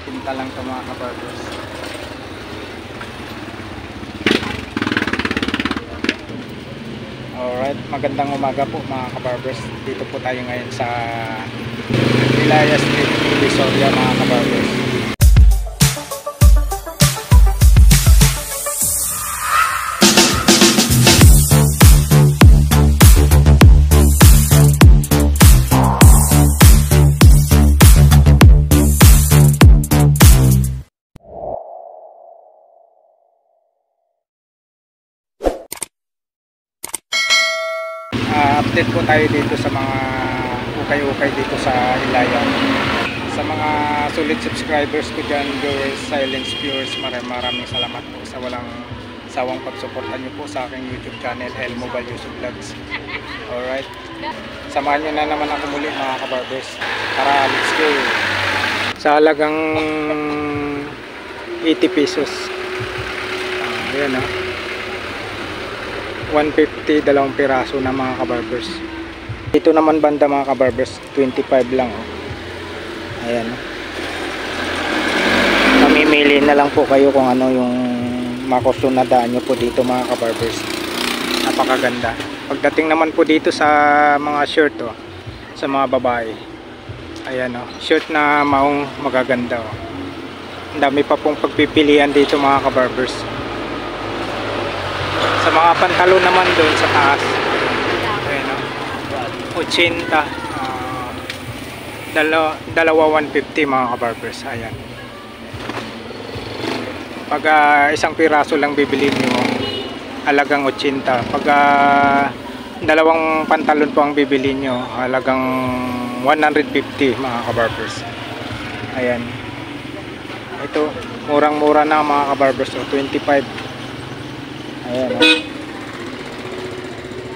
Pinta lang ito mga kabarbers. Alright, magandang umaga po mga kabarbers. Dito po tayo ngayon sa Ilaya Street, Divisoria mga kabarbers. Update po tayo dito sa mga ukay-ukay dito sa Ilaya. Sa mga solid subscribers ko dyan, viewers, silence viewers, maraming salamat po sa walang sawang pagsuportan nyo po sa aking YouTube channel, El Mobile Yusuf Vlogs. Alright, samahan nyo na naman ako muli mga kabarbers. Tara, let's go. Sa halagang 80 pesos. Ayan 150, dalawang piraso na mga kabarbers. Dito naman banda mga kabarbers, 25 lang. Ayan. Mamimili na lang po kayo kung ano yung makusunadaan nyo po dito mga kabarbers. Napakaganda. Pagdating naman po dito sa mga shirt sa mga babae. Ayan shirt na maong magaganda Ang dami pa pong pagpipilian dito mga kabarbers. Sa mga pantalon naman doon sa taas, ayan 80, dalawa 150 mga kabarbers. Ayan. Pag isang piraso lang bibili nyo, halagang 80. Pag dalawang pantalon po ang bibili nyo, halagang 150 mga kabarbers. Ayan. Ito, murang-mura na mga kabarbers. 25. Ayan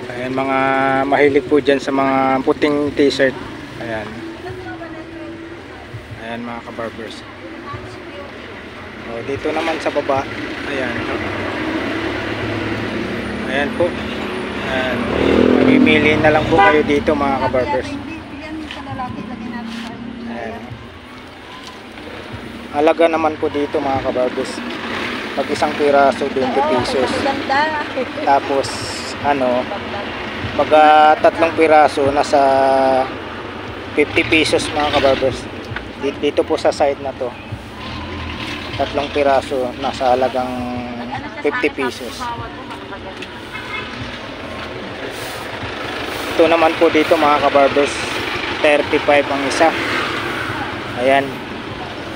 Ayan, mga mahilig po dyan sa mga puting t-shirt. Ayan. Ayan mga kabarbers. Dito naman sa baba. Ayan. Ayan po. Ayan. Mamimili na lang po kayo dito mga kabarbers. Ayan. Halaga naman po dito mga kabarbers. Pag isang piraso 20 pesos. Tapos pag tatlong piraso nasa 50 pesos mga kabarbers. Dito po sa side na to, tatlong piraso nasa halagang 50 pesos. Ito naman po dito mga kabarbers, 35 ang isa. Ayan.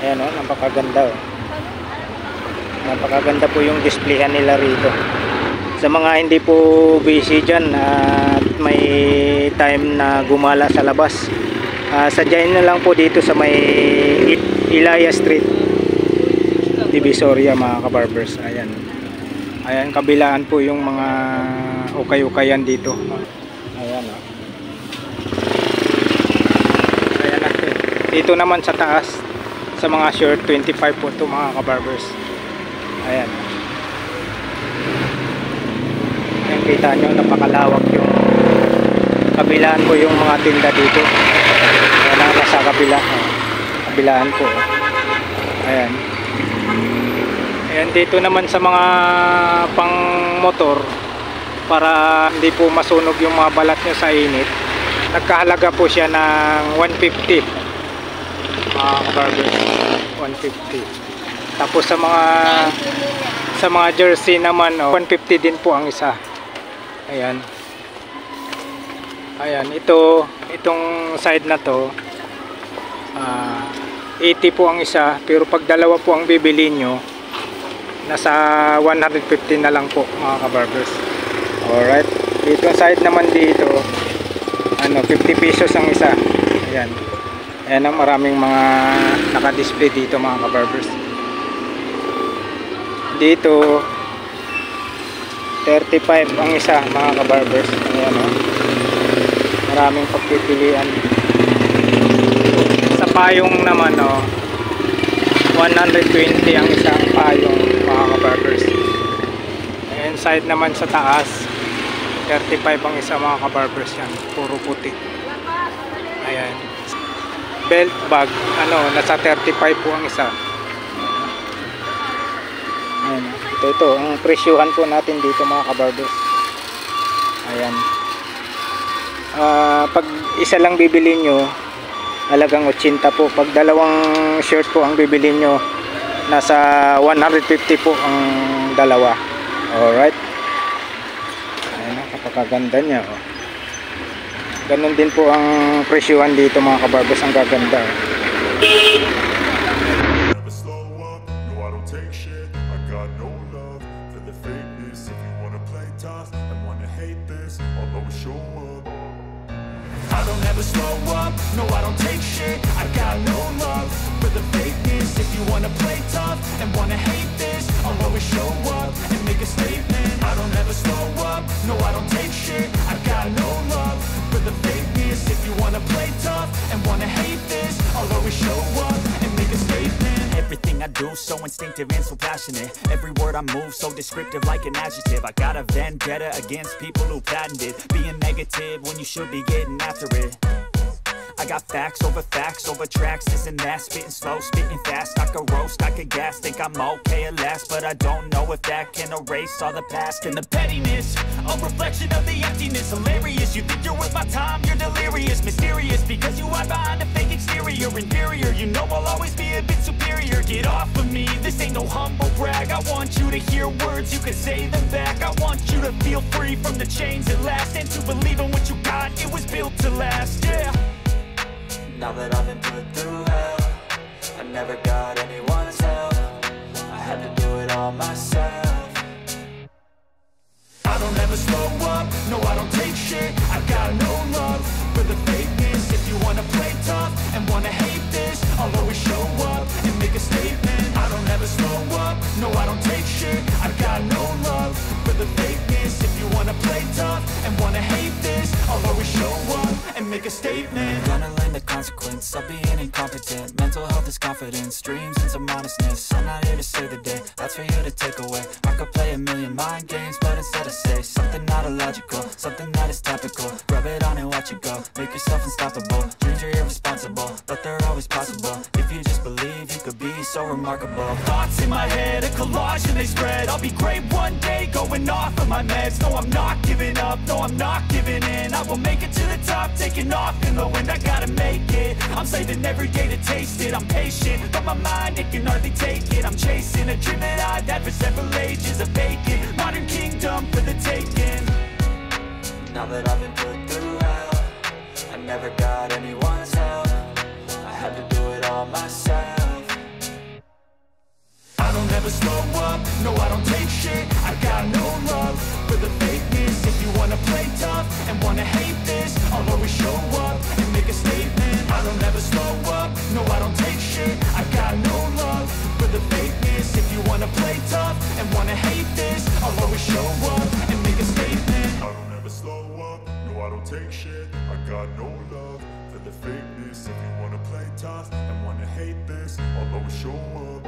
Ayan napakaganda Napakaganda po yung displayhan nila rito. Sa mga hindi po busy dyan at may time na gumala sa labas, sadyain na lang po dito sa may Ilaya Street, Divisoria mga kabarbers. Ayan. Ayan, kabilaan po yung mga ukay-ukayan dito. Ayan Ayan dito naman sa taas, sa mga shirt, 25 po ito mga kabarbers. Ayan. Ayan, kita nyo, napakalawak yung kabilaan po yung mga tinda dito. Ayan ang nasa kabilaan po. Ayan. Ayan, dito naman sa mga pang motor, para hindi po masunog yung mga balat nyo sa init, nagkahalaga po siya ng 150 mga kabarbers. 150. Tapos sa mga jersey naman 150 din po ang isa. Ayan. Ayan, itong side na to 80 po ang isa, pero pag dalawa po ang bibili nyo, nasa 150 na lang po mga kabarbers. Alright. Dito side naman dito 50 pesos ang isa. Ayan. Ayan maraming mga naka-display dito mga kabarbers. Dito 35 ang isa mga kabarbers. Ayan maraming pagpipilian. Sa payong naman 120 ang isang payong mga kabarbers. Ayan, side naman sa taas 35 ang isa mga kabarbers. Yan, puro puti. Ayan. belt bag, ano, nasa 35 po ang isa. Ayan. Ito, ang presyuhan po natin dito mga kabarbers. Ayan. Pag isa lang bibili nyo, halagang 80 po. Pag dalawang shirt po ang bibili nyo, nasa 150 po ang dalawa. Alright. Ayan, kapagaganda nya. Oh. Ganon din po ang presyuhan dito mga kabarbers. Ang gaganda. Oh. I don't ever slow up, no I don't take shit. I got no love for the fakeness. If you wanna play tough and wanna hate this, I'll always show up and make a statement. I don't ever slow up, no I don't take shit. I got no love for the fakeness. If you wanna play tough and wanna hate this, I'll always show up and make a statement. Everything I do so instinctive and so passionate. Every word I move so descriptive like an adjective. I got a vendetta against people who patented being negative when you should be getting after it. I got facts over tracks, this and that. Spitting slow, spitting fast. I could roast, I could gas. Think I'm okay at last, but I don't know if that can erase all the past. And the pettiness, a reflection of the emptiness. Hilarious, you think you're worth my time, you're delirious. Mysterious, because you hide behind a fake exterior. Inferior, you know I'll always be a bit superior. Get off of me, this ain't no humble brag. I want you to hear words, you can say them back. I want you to feel free from the chains at last, and to believe in what you got, it was built to last, yeah. Now that I've been put through hell, I never got anyone's help. I had to do it all myself. I don't ever slow up, no I don't take shit. I got no love for the fakeness. If you wanna play tough and wanna hate this, I'll always show up and make a statement. I don't ever slow up, no I don't take shit. I got no love for the fakeness. If you wanna play tough and wanna hate this, I'll always show up and make a statement. Gonna learn the consequence of being incompetent. Mental health is confidence, dreams and some honestness. I'm not here to save the day, that's for you to take away. I could play a million mind games, but instead I say something not illogical, something that is topical. Rub it on and watch it go, make yourself unstoppable. Dreams are irresponsible, but they're always possible. If you just believe, you could be so remarkable. Thoughts in my head, a collage and they spread. I'll be great one day, going off of my meds. No, I'm not giving up, no, I'm not giving in. I will make it to the top, taking off in the wind. I gotta make it, I'm saving every day to taste it. I'm patient, but my mind, it can hardly take it. I'm chasing a dream that I've had for several ages. A vacant, modern kingdom for the taking. Now that I've been put through hell, I never got anyone's help. I had to do it all myself. I don't ever slow up, no I don't take shit. I got no love for the fakeness. If you wanna play tough and wanna hate this, I'll always show up and make a statement. I don't ever slow up, no I don't take shit. I got no love for the fakeness. If you wanna play tough and wanna hate this, I'll always show up and make a statement. I don't ever slow up, no I don't take shit. I got no love for the fakeness. If you wanna play tough and wanna hate this, I'll always show up.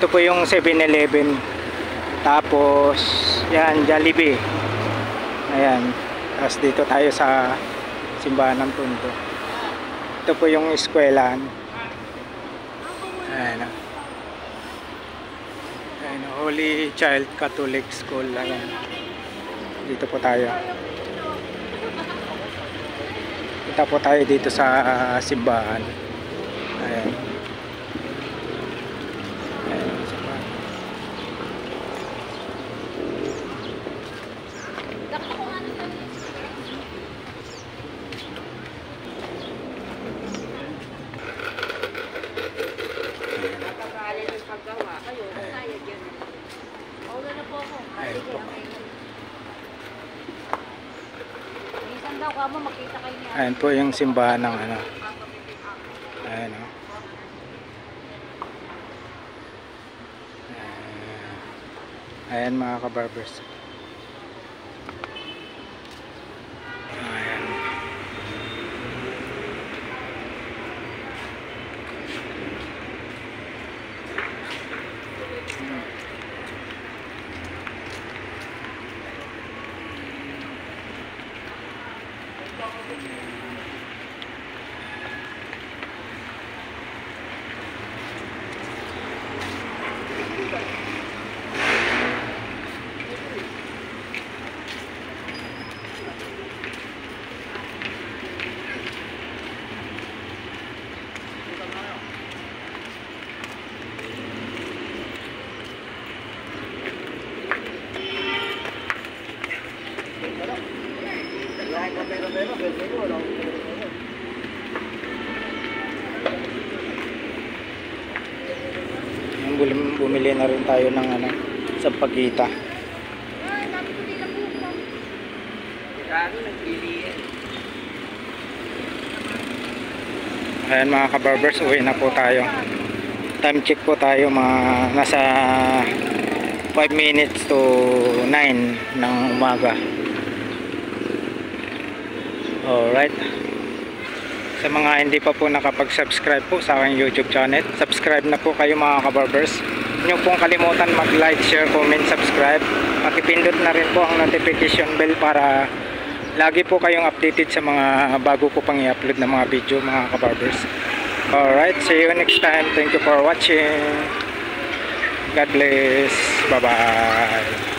Ito po yung 7-Eleven. Tapos, yan, Jollibee. Ayan. Tapos dito tayo sa simbahan ng Tondo. Ito po yung eskwelahan. Ayan. Ayan, Holy Child Catholic School. Ayan. Dito po tayo. Kita po tayo dito sa simbahan. Ayan. Ayan, simbahan. Ayan po yung simbahan ng ano. Ayan o. Ayan mga kabarbers. Ayan. Bumili na rin tayo ng ano, sa pagkita. Ayan mga kabarbers, uwi na po tayo. Time check po tayo, mga nasa 5 minutes to 9 ng umaga. Alright. Sa mga hindi pa po nakapag-subscribe po sa aking YouTube channel, subscribe na po kayo mga kabarbers. Huwag niyo pong kalimutan mag-like, share, comment, subscribe. Pakipindot na rin po ang notification bell para lagi po kayong updated sa mga bago ko pang i-upload na mga video mga kabarbers. Alright, see you next time. Thank you for watching. God bless. Bye-bye.